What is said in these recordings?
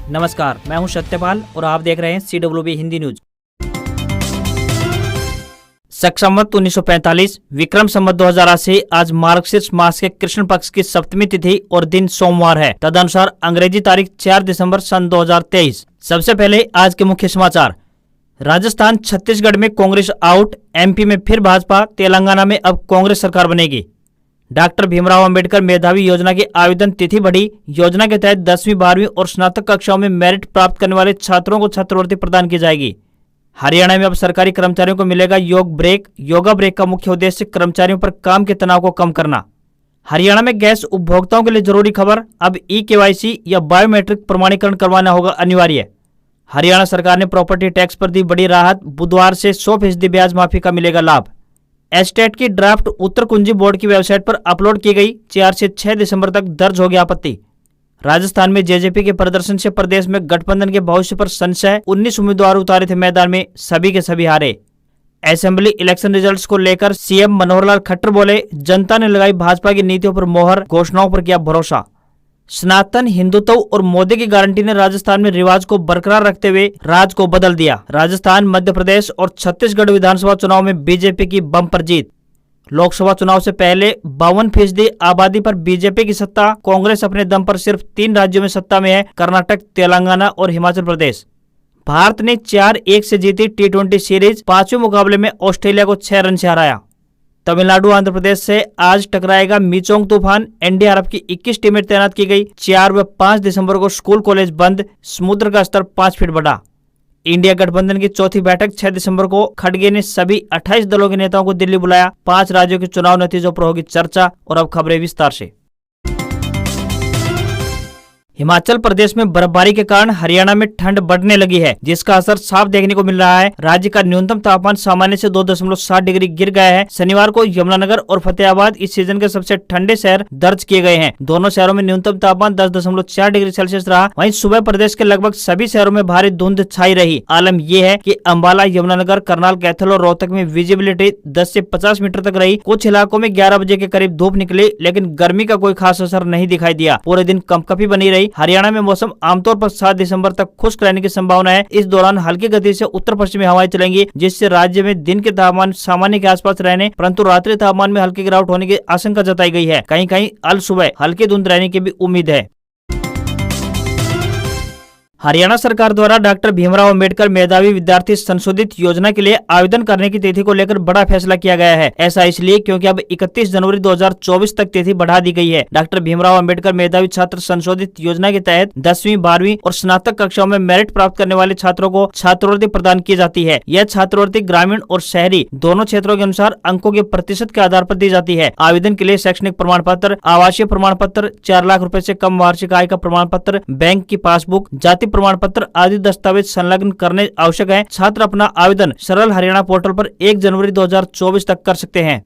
नमस्कार, मैं हूं सत्यपाल और आप देख रहे हैं CWB हिंदी न्यूज। शक संवत 1945 विक्रम संवत 2080 आज मार्गशीर्ष मास के कृष्ण पक्ष की सप्तमी तिथि और दिन सोमवार है। तदनुसार अंग्रेजी तारीख 4 दिसंबर सन 2023। सबसे पहले आज के मुख्य समाचार। राजस्थान छत्तीसगढ़ में कांग्रेस आउट, MP में फिर भाजपा, तेलंगाना में अब कांग्रेस सरकार बनेगी। डॉक्टर भीमराव अंबेडकर मेधावी योजना की आवेदन तिथि बढ़ी। योजना के तहत 10वीं 12वीं और स्नातक कक्षाओं में मेरिट प्राप्त करने वाले छात्रों को छात्रवृत्ति प्रदान की जाएगी। हरियाणा में अब सरकारी कर्मचारियों को मिलेगा योगा ब्रेक का मुख्य उद्देश्य कर्मचारियों पर काम के तनाव को कम करना। हरियाणा में गैस उपभोक्ताओं के लिए जरूरी खबर, अब eKYC या बायोमेट्रिक प्रमाणीकरण करवाना होगा अनिवार्य। हरियाणा सरकार ने प्रॉपर्टी टैक्स पर दी बड़ी राहत, बुधवार से 100% ब्याज माफी का मिलेगा लाभ। एस्टेट की ड्राफ्ट उत्तर कुंजी बोर्ड की वेबसाइट पर अपलोड की गई। 4 से 6 दिसंबर तक दर्ज होगी आपत्ति। राजस्थान में JJP के प्रदर्शन से प्रदेश में गठबंधन के भविष्य पर संशय, 19 उम्मीदवार उतारे थे मैदान में, सभी के सभी हारे। असेंबली इलेक्शन रिजल्ट्स को लेकर CM मनोहर लाल खट्टर बोले, जनता ने लगाई भाजपा की नीतियों पर मोहर, घोषणाओं पर किया भरोसा। सनातन हिंदुत्व और मोदी की गारंटी ने राजस्थान में रिवाज को बरकरार रखते हुए राज को बदल दिया। राजस्थान, मध्य प्रदेश और छत्तीसगढ़ विधानसभा चुनाव में BJP की बम्पर जीत। लोकसभा चुनाव से पहले 52% आबादी पर BJP की सत्ता। कांग्रेस अपने दम पर सिर्फ 3 राज्यों में सत्ता में है, कर्नाटक, तेलंगाना और हिमाचल प्रदेश। भारत ने 4-1 से जीती T20 सीरीज। 5वें मुकाबले में ऑस्ट्रेलिया को 6 रन से हराया। तमिलनाडु आंध्र प्रदेश से आज टकराएगा मीचोंग तूफान। NDRF की 21 टीमें तैनात की गई। 4 व 5 दिसंबर को स्कूल कॉलेज बंद। समुद्र का स्तर 5 फीट बढ़ा। इंडिया गठबंधन की चौथी बैठक 6 दिसंबर को। खड़गे ने सभी 28 दलों के नेताओं को दिल्ली बुलाया। 5 राज्यों के चुनाव नतीजों पर होगी चर्चा। और अब खबरें विस्तार से। हिमाचल प्रदेश में बर्फबारी के कारण हरियाणा में ठंड बढ़ने लगी है, जिसका असर साफ देखने को मिल रहा है। राज्य का न्यूनतम तापमान सामान्य से 2.7 डिग्री गिर गया है। शनिवार को यमुनानगर और फतेहाबाद इस सीजन के सबसे ठंडे शहर दर्ज किए गए हैं। दोनों शहरों में न्यूनतम तापमान 10.4 डिग्री सेल्सियस रहा। वहीं सुबह प्रदेश के लगभग सभी शहरों में भारी धुंध छाई रही। आलम यह है कि अंबाला, यमुनानगर, करनाल, कैथल और रोहतक में विजिबिलिटी 10 से 50 मीटर तक रही। कुछ इलाकों में 11 बजे के करीब धूप निकली, लेकिन गर्मी का कोई खास असर नहीं दिखाई दिया। पूरे दिन कंपकपी बनी रही। हरियाणा में मौसम आमतौर पर 7 दिसंबर तक खुश्क रहने की संभावना है। इस दौरान हल्की गति से उत्तर पश्चिमी हवाएं चलेंगी, जिससे राज्य में दिन के तापमान सामान्य के आसपास रहने, परंतु रात्रि तापमान में हल्की गिरावट होने की आशंका जताई गई है। कहीं कहीं अल सुबह हल्की धुंध रहने की भी उम्मीद है। हरियाणा सरकार द्वारा डॉक्टर भीमराव अंबेडकर मेधावी विद्यार्थी संशोधित योजना के लिए आवेदन करने की तिथि को लेकर बड़ा फैसला किया गया है। ऐसा इसलिए क्योंकि अब 31 जनवरी 2024 तक तिथि बढ़ा दी गई है। डॉक्टर भीमराव अंबेडकर मेधावी छात्र संशोधित योजना के तहत 10वीं 12वीं और स्नातक कक्षाओं में मेरिट प्राप्त करने वाले छात्रों को छात्रवृत्ति प्रदान की जाती है। यह छात्रवृत्ति ग्रामीण और शहरी दोनों क्षेत्रों के अनुसार अंकों के प्रतिशत के आधार पर दी जाती है। आवेदन के लिए शैक्षणिक प्रमाण पत्र, आवासीय प्रमाण पत्र, 4 लाख रुपए से कम वार्षिक आय का प्रमाण पत्र, बैंक की पासबुक, जाति प्रमाण पत्र आदि दस्तावेज संलग्न करने आवश्यक है। छात्र अपना आवेदन सरल हरियाणा पोर्टल पर 1 जनवरी 2024 तक कर सकते हैं।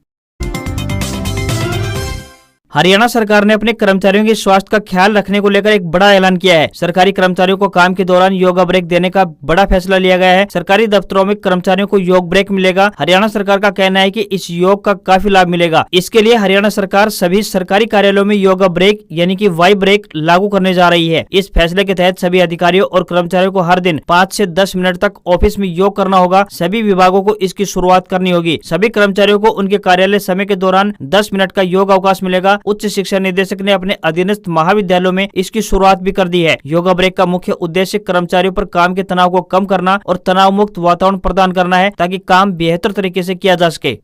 हरियाणा सरकार ने अपने कर्मचारियों के स्वास्थ्य का ख्याल रखने को लेकर एक बड़ा ऐलान किया है। सरकारी कर्मचारियों को काम के दौरान योगा ब्रेक देने का बड़ा फैसला लिया गया है। सरकारी दफ्तरों में कर्मचारियों को योग ब्रेक मिलेगा। हरियाणा सरकार का कहना है कि इस योग का काफी लाभ मिलेगा। इसके लिए हरियाणा सरकार सभी सरकारी कार्यालयों में योगा ब्रेक यानी कि वाई ब्रेक लागू करने जा रही है। इस फैसले के तहत सभी अधिकारियों और कर्मचारियों को हर दिन 5 से 10 मिनट तक ऑफिस में योग करना होगा। सभी विभागों को इसकी शुरुआत करनी होगी। सभी कर्मचारियों को उनके कार्यालय समय के दौरान 10 मिनट का योग अवकाश मिलेगा। उच्च शिक्षा निदेशक ने अपने अधीनस्थ महाविद्यालयों में इसकी शुरुआत भी कर दी है। योगा ब्रेक का मुख्य उद्देश्य कर्मचारियों पर काम के तनाव को कम करना और तनाव मुक्त वातावरण प्रदान करना है, ताकि काम बेहतर तरीके से किया जा सके।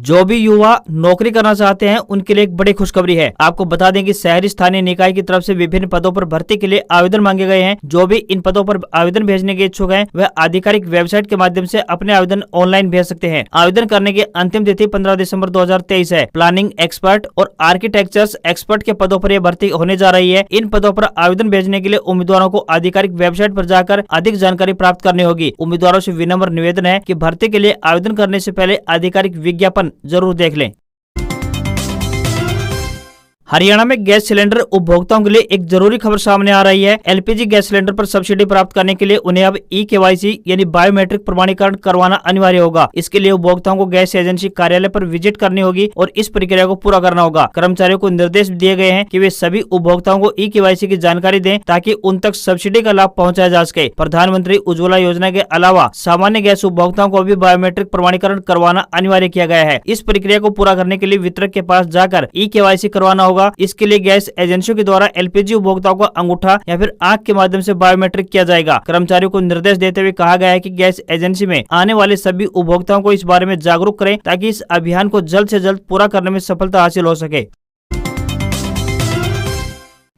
जो भी युवा नौकरी करना चाहते हैं उनके लिए एक बड़ी खुशखबरी है। आपको बता दें कि शहरी स्थानीय निकाय की तरफ से विभिन्न पदों पर भर्ती के लिए आवेदन मांगे गए हैं। जो भी इन पदों पर आवेदन भेजने के इच्छुक हैं, वह आधिकारिक वेबसाइट के माध्यम से अपने आवेदन ऑनलाइन भेज सकते हैं। आवेदन करने की अंतिम तिथि 15 दिसंबर 2023 है। प्लानिंग एक्सपर्ट और आर्किटेक्चर्स एक्सपर्ट के पदों पर यह भर्ती होने जा रही है। इन पदों पर आवेदन भेजने के लिए उम्मीदवारों को आधिकारिक वेबसाइट पर जाकर अधिक जानकारी प्राप्त करनी होगी। उम्मीदवारों से विनम्र निवेदन है कि भर्ती के लिए आवेदन करने से पहले आधिकारिक विज्ञापन जरूर देख लें। हरियाणा में गैस सिलेंडर उपभोक्ताओं के लिए एक जरूरी खबर सामने आ रही है। एलपीजी गैस सिलेंडर पर सब्सिडी प्राप्त करने के लिए उन्हें अब ई-केवाईसी यानी बायोमेट्रिक प्रमाणीकरण करवाना अनिवार्य होगा। इसके लिए उपभोक्ताओं को गैस एजेंसी कार्यालय पर विजिट करनी होगी और इस प्रक्रिया को पूरा करना होगा। कर्मचारियों को निर्देश दिए गए हैं कि वे सभी उपभोक्ताओं को ई-केवाईसी की जानकारी दें ताकि उन तक सब्सिडी का लाभ पहुँचाया जा सके। प्रधानमंत्री उज्ज्वला योजना के अलावा सामान्य गैस उपभोक्ताओं को भी बायोमेट्रिक प्रमाणीकरण करवाना अनिवार्य किया गया है। इस प्रक्रिया को पूरा करने के लिए वितरक के पास जाकर ई-केवाईसी करवाना होगा। इसके लिए गैस एजेंसियों के द्वारा एलपीजी उपभोक्ताओं को अंगूठा या फिर आंख के माध्यम से बायोमेट्रिक किया जाएगा। कर्मचारियों को निर्देश देते हुए कहा गया है कि गैस एजेंसी में आने वाले सभी उपभोक्ताओं को इस बारे में जागरूक करें ताकि इस अभियान को जल्द से जल्द पूरा करने में सफलता हासिल हो सके।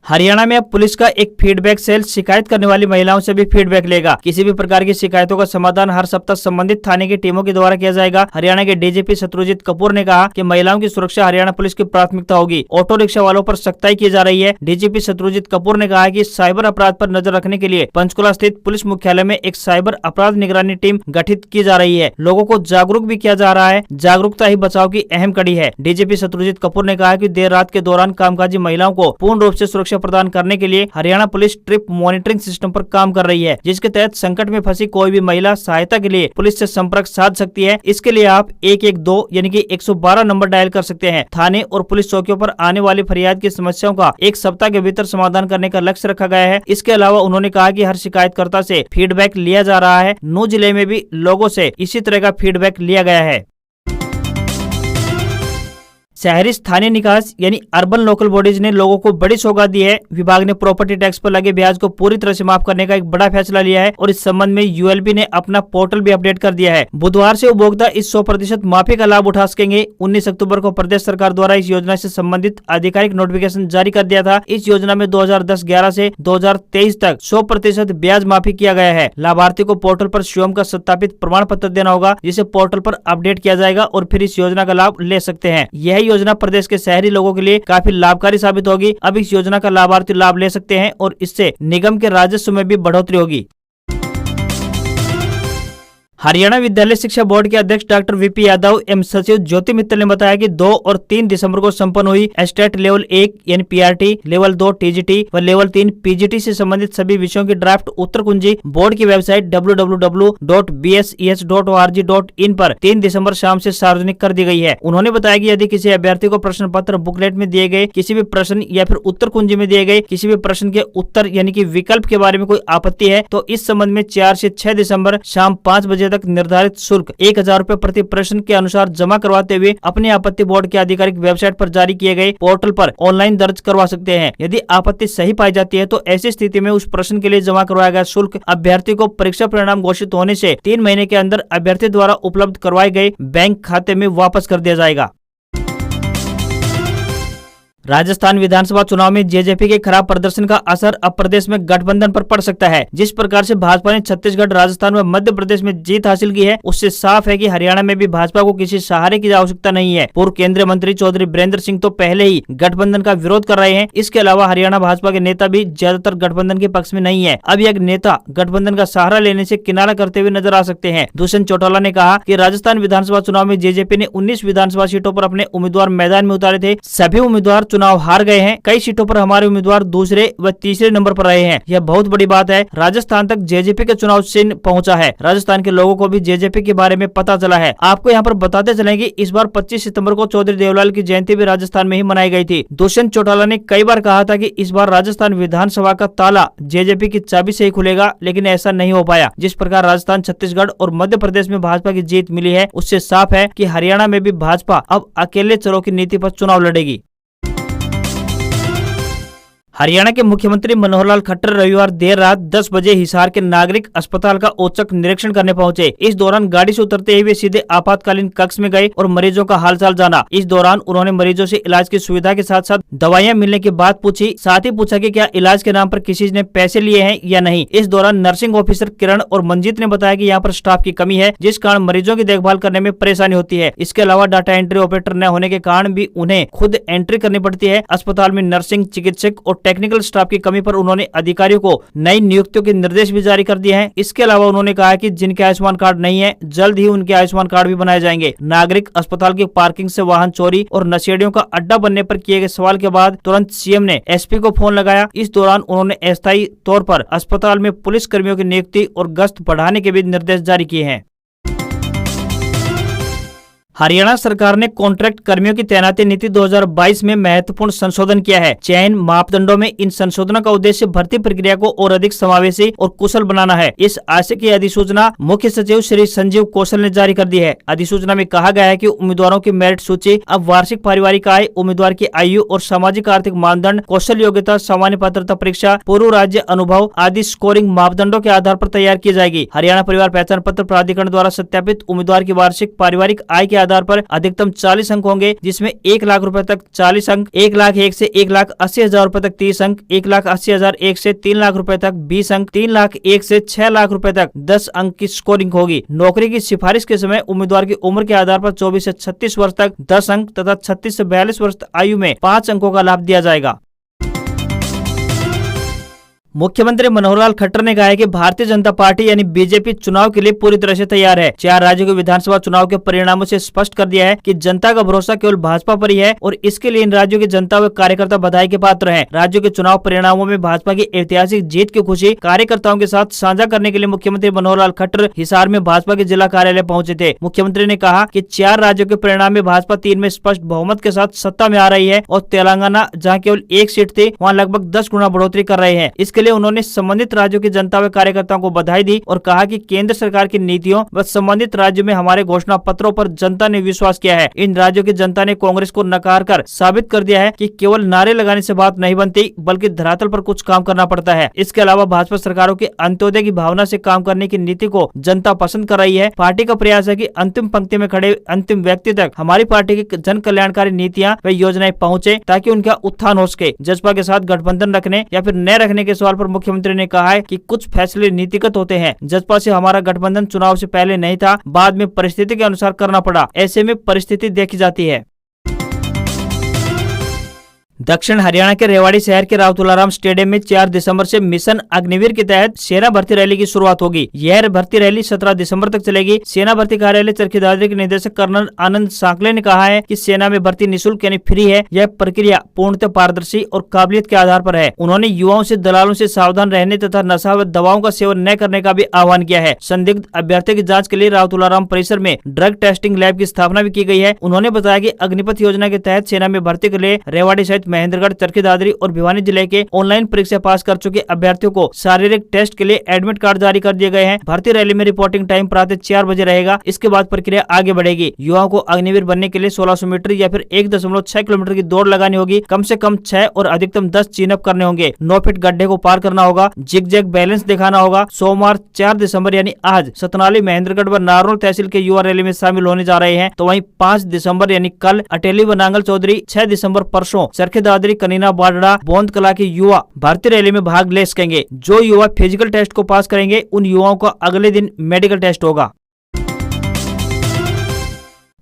हरियाणा में अब पुलिस का एक फीडबैक सेल शिकायत करने वाली महिलाओं से भी फीडबैक लेगा। किसी भी प्रकार की शिकायतों का समाधान हर सप्ताह संबंधित थाने की टीमों के द्वारा किया जाएगा। हरियाणा के डीजीपी शत्रुजीत कपूर ने कहा कि महिलाओं की सुरक्षा हरियाणा पुलिस की प्राथमिकता होगी। ऑटो रिक्शा वालों पर सख्ताई की जा रही है। डीजीपी शत्रुजीत कपूर ने कहा कि साइबर अपराध पर नजर रखने के लिए पंचकुला स्थित पुलिस मुख्यालय में एक साइबर अपराध निगरानी टीम गठित की जा रही है। लोगों को जागरूक भी किया जा रहा है। जागरूकता ही बचाव की अहम कड़ी है। डीजीपी शत्रुजीत कपूर ने कहा कि देर रात के दौरान कामकाजी महिलाओं को पूर्ण रूप से सुरक्षा प्रदान करने के लिए Haryana police trip monitoring system पर काम कर रही है, जिसके तहत संकट में फंसी कोई भी महिला सहायता के लिए पुलिस से संपर्क साध सकती है। इसके लिए आप 112 यानी कि 112 नंबर डायल कर सकते हैं। थाने और पुलिस चौकियों पर आने वाली फरियाद की समस्याओं का एक सप्ताह के भीतर समाधान करने का लक्ष्य रखा गया है। इसके अलावा उन्होंने कहा कि हर शिकायतकर्ता से फीडबैक लिया जा रहा है। नूंह जिले में भी लोगों से इसी तरह का फीडबैक लिया गया है। शहरी स्थानीय निकास यानी अर्बन लोकल बॉडीज ने लोगों को बड़ी सौगात दी है। विभाग ने प्रॉपर्टी टैक्स पर लगे ब्याज को पूरी तरह से माफ करने का एक बड़ा फैसला लिया है और इस संबंध में यूएलबी ने अपना पोर्टल भी अपडेट कर दिया है। बुधवार से उपभोक्ता इस 100% माफी का लाभ उठा सकेंगे। 19 अक्टूबर को प्रदेश सरकार द्वारा इस योजना से संबंधित आधिकारिक नोटिफिकेशन जारी कर दिया था। इस योजना में 2010-11 से 2023 तक 100% ब्याज माफी किया गया है। लाभार्थी को पोर्टल पर स्वयं का सत्यापित प्रमाण पत्र देना होगा, जिसे पोर्टल पर अपडेट किया जाएगा और फिर इस योजना का लाभ ले सकते हैं। यह योजना प्रदेश के शहरी लोगों के लिए काफी लाभकारी साबित होगी। अब इस योजना का लाभार्थी लाभ ले सकते हैं और इससे निगम के राजस्व में भी बढ़ोतरी होगी। हरियाणा विद्यालय शिक्षा बोर्ड के अध्यक्ष डॉक्टर वीपी यादव एवं सचिव ज्योति मित्तल ने बताया कि 2 और 3 दिसंबर को संपन्न हुई स्टेट लेवल 1 यानी पीआरटी, लेवल 2 टीजीटी व लेवल 3 पीजीटी से संबंधित सभी विषयों की ड्राफ्ट उत्तर कुंजी बोर्ड की वेबसाइट www.bses.org.in पर 3 दिसंबर शाम से सार्वजनिक कर दी गई है। उन्होंने बताया कि यदि किसी अभ्यर्थी को प्रश्न पत्र बुकलेट में दिए गए किसी भी प्रश्न या फिर उत्तर कुंजी में दिए गए किसी भी प्रश्न के उत्तर यानी कि विकल्प के बारे में कोई आपत्ति है तो इस संबंध में 4 से 6 दिसंबर शाम 5 बजे तक निर्धारित शुल्क 1000 रुपए प्रति प्रश्न के अनुसार जमा करवाते हुए अपनी आपत्ति बोर्ड की आधिकारिक वेबसाइट पर जारी किए गए पोर्टल पर ऑनलाइन दर्ज करवा सकते हैं। यदि आपत्ति सही पाई जाती है तो ऐसी स्थिति में उस प्रश्न के लिए जमा करवाया गया शुल्क अभ्यर्थी को परीक्षा परिणाम घोषित होने से 3 महीने के अंदर अभ्यर्थी द्वारा उपलब्ध करवाए गए बैंक खाते में वापस कर दिया जाएगा। राजस्थान विधानसभा चुनाव में जेजेपी के खराब प्रदर्शन का असर अब प्रदेश में गठबंधन पर पड़ सकता है। जिस प्रकार से भाजपा ने छत्तीसगढ़, राजस्थान व मध्य प्रदेश में जीत हासिल की है उससे साफ है कि हरियाणा में भी भाजपा को किसी सहारे की आवश्यकता नहीं है। पूर्व केंद्रीय मंत्री चौधरी बीरेंद्र सिंह तो पहले ही गठबंधन का विरोध कर रहे हैं। इसके अलावा हरियाणा भाजपा के नेता भी ज्यादातर गठबंधन के पक्ष में नहीं है। अब यह नेता गठबंधन का सहारा लेने से किनारा करते हुए नजर आ सकते हैं। दुष्यंत चौटाला ने कहा कि राजस्थान विधानसभा चुनाव में जेजेपी ने 19 विधानसभा सीटों पर अपने उम्मीदवार मैदान में उतारे थे। सभी उम्मीदवार चुनाव हार गए हैं। कई सीटों पर हमारे उम्मीदवार दूसरे व तीसरे नंबर पर रहे हैं। यह बहुत बड़ी बात है। राजस्थान तक जेजेपी के चुनाव चिन्ह पहुंचा है। राजस्थान के लोगों को भी जेजेपी के बारे में पता चला है। आपको यहाँ पर बताते चलेंगे इस बार 25 सितंबर को चौधरी देवलाल की जयंती भी राजस्थान में ही मनाई गई थी। दुष्यंत चौटाला ने कई बार कहा था कि इस बार राजस्थान विधानसभा का ताला जेजेपी की चाबी से ही खुलेगा, लेकिन ऐसा नहीं हो पाया। जिस प्रकार राजस्थान, छत्तीसगढ़ और मध्य प्रदेश में भाजपा की जीत मिली है उससे साफ है कि हरियाणा में भी भाजपा अब अकेले चरों की नीति पर चुनाव लड़ेगी। हरियाणा के मुख्यमंत्री मनोहर लाल खट्टर रविवार देर रात 10 बजे हिसार के नागरिक अस्पताल का औचक निरीक्षण करने पहुंचे। इस दौरान गाड़ी से उतरते ही वे सीधे आपातकालीन कक्ष में गए और मरीजों का हालचाल जाना। इस दौरान उन्होंने मरीजों से इलाज की सुविधा के साथ साथ दवाइयां मिलने की बात पूछी। साथ ही पूछा कि क्या इलाज के नाम पर किसी ने पैसे लिए हैं या नहीं। इस दौरान नर्सिंग ऑफिसर किरण और मंजीत ने बताया कि यहाँ पर स्टाफ की कमी है, जिस कारण मरीजों की देखभाल करने में परेशानी होती है। इसके अलावा डाटा एंट्री ऑपरेटर न होने के कारण भी उन्हें खुद एंट्री करनी पड़ती है। अस्पताल में नर्सिंग, चिकित्सक और टेक्निकल स्टाफ की कमी पर उन्होंने अधिकारियों को नई नियुक्तियों के निर्देश भी जारी कर दिए हैं। इसके अलावा उन्होंने कहा कि जिनके आयुष्मान कार्ड नहीं है, जल्द ही उनके आयुष्मान कार्ड भी बनाए जाएंगे। नागरिक अस्पताल की पार्किंग से वाहन चोरी और नशेड़ियों का अड्डा बनने पर किए गए सवाल के बाद तुरंत सीएम ने एसपी को फोन लगाया। इस दौरान उन्होंने अस्थायी तौर पर अस्पताल में पुलिस कर्मियों की नियुक्ति और गश्त बढ़ाने के भी निर्देश जारी किए हैं। हरियाणा सरकार ने कॉन्ट्रैक्ट कर्मियों की तैनाती नीति 2022 में महत्वपूर्ण संशोधन किया है। चयन मापदंडों में इन संशोधनों का उद्देश्य भर्ती प्रक्रिया को और अधिक समावेशी और कुशल बनाना है। इस आशय की अधिसूचना मुख्य सचिव श्री संजीव कौशल ने जारी कर दी है। अधिसूचना में कहा गया है कि उम्मीदवारों की मेरिट सूची अब वार्षिक पारिवारिक आय, उम्मीदवार की आयु और सामाजिक आर्थिक मानदंड, कौशल योग्यता, सामान्य पात्रता परीक्षा, पूर्व राज्य अनुभव आदि स्कोरिंग मापदंडों के आधार पर तैयार की जाएगी। हरियाणा परिवार पहचान पत्र प्राधिकरण द्वारा सत्यापित उम्मीदवार की वार्षिक पारिवारिक आय के आधार पर अधिकतम 40 अंक होंगे, जिसमें 1 लाख रुपए तक 40 अंक, 1,01,000 से 1,80,000 रुपए तक 30 अंक, 1,80,001 से 3 लाख रुपए तक 20 अंक, 3,01,000 से 6 लाख रुपए तक 10 अंक की स्कोरिंग होगी। नौकरी की सिफारिश के समय उम्मीदवार की उम्र के आधार पर 24 से 36 वर्ष तक 10 अंक तथा 36 से 42 वर्ष आयु में 5 अंकों का लाभ दिया जाएगा। मुख्यमंत्री मनोहर लाल खट्टर ने कहा है कि भारतीय जनता पार्टी यानी बीजेपी चुनाव के लिए पूरी तरह से तैयार है। 4 राज्यों के विधानसभा चुनाव के परिणामों से स्पष्ट कर दिया है कि जनता का भरोसा केवल भाजपा पर ही है और इसके लिए इन राज्यों की जनता व कार्यकर्ता बधाई के पात्र हैं। राज्यों के चुनाव परिणामों में भाजपा की ऐतिहासिक जीत की खुशी कार्यकर्ताओं के साथ साझा करने के लिए मुख्यमंत्री मनोहर लाल खट्टर हिसार में भाजपा के जिला कार्यालय पहुंचे थे। मुख्यमंत्री ने कहा कि 4 राज्यों के परिणाम में भाजपा 3 में स्पष्ट बहुमत के साथ सत्ता में आ रही है और तेलंगाना, जहाँ केवल 1 सीट थी, वहाँ लगभग 10 गुना बढ़ोतरी कर रहे हैं। इसके लिए उन्होंने संबंधित राज्यों की जनता व कार्यकर्ताओं को बधाई दी और कहा कि केंद्र सरकार की नीतियों व संबंधित राज्यों में हमारे घोषणा पत्रों पर जनता ने विश्वास किया है। इन राज्यों की जनता ने कांग्रेस को नकार कर साबित कर दिया है कि केवल नारे लगाने से बात नहीं बनती, बल्कि धरातल पर कुछ काम करना पड़ता है। इसके अलावा भाजपा सरकारों की अंत्योदय की भावना से काम करने की नीति को जनता पसंद कर रही है। पार्टी का प्रयास है कि अंतिम पंक्ति में खड़े अंतिम व्यक्ति तक हमारी पार्टी की जन कल्याणकारी नीतियाँ व योजनाएं पहुँचे ताकि उनका उत्थान हो सके। जसपा के साथ गठबंधन रखने या फिर न रखने के सवाल पर मुख्यमंत्री ने कहा है कि कुछ फैसले नीतिगत होते हैं। जसपा से हमारा गठबंधन चुनाव से पहले नहीं था, बाद में परिस्थिति के अनुसार करना पड़ा। ऐसे में परिस्थिति देखी जाती है। दक्षिण हरियाणा के रेवाड़ी शहर के राव तुलाराम स्टेडियम में 4 दिसंबर से मिशन अग्निवीर के तहत सेना भर्ती रैली की शुरुआत होगी। यह भर्ती रैली 17 दिसंबर तक चलेगी। सेना भर्ती कार्यालय चरखी दादरी के निदेशक कर्नल आनंद सांकले ने कहा है कि सेना में भर्ती निःशुल्क यानी फ्री है। यह प्रक्रिया पूर्णतः पारदर्शी और काबिलियत के आधार पर है। उन्होंने युवाओं से दलालों से सावधान रहने तथा नशा व दवाओं का सेवन न करने का भी आह्वान किया है। संदिग्ध अभ्यर्थियों की जाँच के लिए राव तुलाराम परिसर में ड्रग टेस्टिंग लैब की स्थापना भी की गई है। उन्होंने बताया कि अग्निपथ योजना के तहत सेना में भर्ती के लिए रेवाड़ी सहित महेंद्रगढ़, चरखी दादरी और भिवानी जिले के ऑनलाइन परीक्षा पास कर चुके अभ्यर्थियों को शारीरिक टेस्ट के लिए एडमिट कार्ड जारी कर दिए गए हैं। भर्ती रैली में रिपोर्टिंग टाइम प्रातः 4 बजे रहेगा। इसके बाद प्रक्रिया आगे बढ़ेगी। युवाओं को अग्निवीर बनने के लिए 1600 मीटर या फिर 1.6 किलोमीटर की दौड़ लगानी होगी। कम से कम 6 और अधिकतम 10 चीनअप करने होंगे। 9 फीट गड्ढे को पार करना होगा। जिग-जैग बैलेंस दिखाना होगा। सोमवार 4 दिसंबर यानी आज सतनाली, महेंद्रगढ़ व नारनौल तहसील के युवा रैली में शामिल होने जा रहे हैं। तो वहीं 5 दिसंबर यानी कल अटेली व नांगल चौधरी, 6 दिसंबर परसों चरखी दादरी, कनीना, बाडड़ा, बोंद कला के युवा भर्ती रैली में भाग ले सकेंगे। जो युवा फिजिकल टेस्ट को पास करेंगे उन युवाओं का अगले दिन मेडिकल टेस्ट होगा।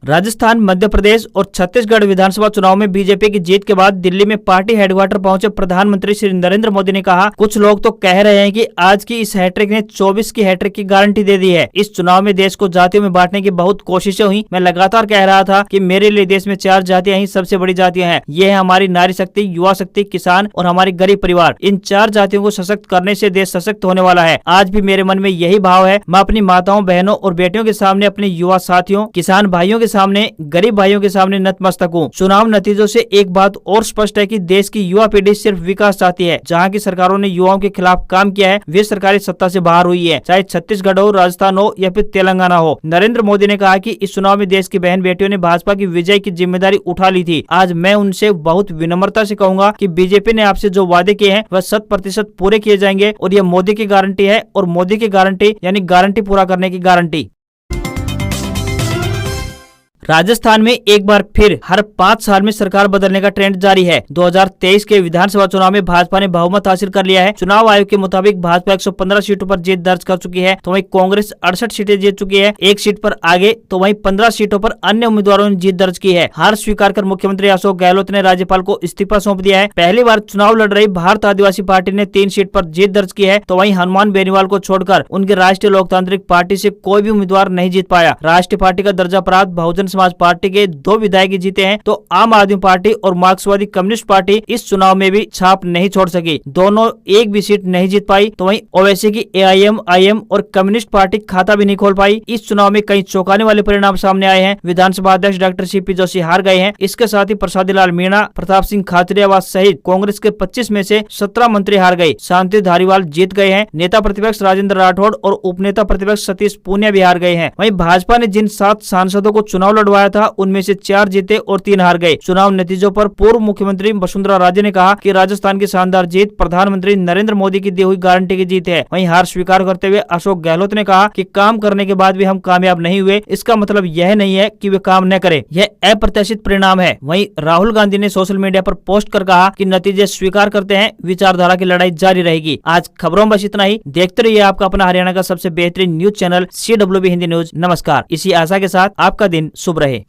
राजस्थान, मध्य प्रदेश और छत्तीसगढ़ विधानसभा चुनाव में बीजेपी की जीत के बाद दिल्ली में पार्टी हेडक्वार्टर पहुंचे प्रधानमंत्री श्री नरेंद्र मोदी ने कहा, कुछ लोग तो कह रहे हैं कि आज की इस हैट्रिक ने 24 की हैट्रिक की गारंटी दे दी है। इस चुनाव में देश को जातियों में बांटने की बहुत कोशिशें हुई। मैं लगातार कह रहा था कि मेरे लिए देश में 4 जातियां ही सबसे बड़ी जातियां हैं। ये है हमारी नारी शक्ति, युवा शक्ति, किसान और हमारी गरीब परिवार। इन 4 जातियों को सशक्त करने से देश सशक्त होने वाला है। आज भी मेरे मन में यही भाव है। मैं अपनी माताओं, बहनों और बेटियों के सामने, अपने युवा साथियों, किसान भाइयों के सामने, गरीब भाइयों के सामने नतमस्तक हूँ। चुनाव नतीजों से एक बात और स्पष्ट है कि देश की युवा पीढ़ी सिर्फ विकास चाहती है। जहाँ की सरकारों ने युवाओं के खिलाफ काम किया है, वे सरकारी सत्ता से बाहर हुई है, चाहे छत्तीसगढ़ हो, राजस्थान हो या फिर तेलंगाना हो। नरेंद्र मोदी ने कहा कि इस चुनाव में देश की बहन बेटियों ने भाजपा की विजय की जिम्मेदारी उठा ली थी। आज मैं उनसे बहुत विनम्रता से कहूंगा कि बीजेपी ने आपसे जो वादे किए हैं वह 100% पूरे किए जाएंगे और यह मोदी की गारंटी है। और मोदी की गारंटी यानी गारंटी पूरा करने की गारंटी। राजस्थान में एक बार फिर हर 5 साल में सरकार बदलने का ट्रेंड जारी है। 2023 के विधानसभा चुनाव में भाजपा ने बहुमत हासिल कर लिया है। चुनाव आयोग के मुताबिक भाजपा 115 सीटों पर जीत दर्ज कर चुकी है, तो वहीं कांग्रेस 68 सीटें जीत चुकी है, 1 सीट पर आगे, तो वहीं 15 सीटों पर अन्य उम्मीदवारों ने जीत दर्ज की है। हार स्वीकार कर मुख्यमंत्री अशोक गहलोत ने राज्यपाल को इस्तीफा सौंप दिया है। पहली बार चुनाव लड़ रही भारत आदिवासी पार्टी ने 3 सीट पर जीत दर्ज की है, तो वहीं हनुमान बेनीवाल को छोड़कर उनकी राष्ट्रीय लोकतांत्रिक पार्टी से कोई भी उम्मीदवार नहीं जीत पाया। राष्ट्रीय पार्टी का दर्जा प्राप्त बहुजन समाज पार्टी के 2 विधायक जीते हैं, तो आम आदमी पार्टी और मार्क्सवादी कम्युनिस्ट पार्टी इस चुनाव में भी छाप नहीं छोड़ सकी, दोनों एक भी सीट नहीं जीत पाई। तो वहीं ओवैसी की AIM और कम्युनिस्ट पार्टी खाता भी नहीं खोल पाई। इस चुनाव में कई चौंकाने वाले परिणाम सामने आए हैं। विधानसभा अध्यक्ष डॉक्टर CP जोशी हार गए हैं। इसके साथ ही प्रसादी लाल मीणा, प्रताप सिंह खाचरियावास सहित कांग्रेस के 25 में से 17 मंत्री हार गए। शांति धारीवाल जीत गए हैं। नेता प्रतिपक्ष राजेंद्र राठौड़ और उपनेता प्रतिपक्ष सतीश पूनिया भी हार गए हैं। वहीं भाजपा ने जिन 7 सांसदों को चुनाव लड़वाया था, उनमें से 4 जीते और 3 हार गए। चुनाव नतीजों पर पूर्व मुख्यमंत्री वसुंधरा राजे ने कहा कि राजस्थान की शानदार जीत प्रधानमंत्री नरेंद्र मोदी की दी हुई गारंटी की जीत है। वहीं हार स्वीकार करते हुए अशोक गहलोत ने कहा कि काम करने के बाद भी हम कामयाब नहीं हुए, इसका मतलब यह नहीं है कि वे काम न करें, यह अप्रत्याशित परिणाम है। वहीं राहुल गांधी ने सोशल मीडिया पर पोस्ट कर कहा कि नतीजे स्वीकार करते हैं, विचारधारा की लड़ाई जारी रहेगी। आज खबरों में बस इतना ही। देखते रहिए आपका अपना हरियाणा का सबसे बेहतरीन news channel CWB Hindi news. नमस्कार। इसी आशा के साथ आपका दिन शुभ रहे।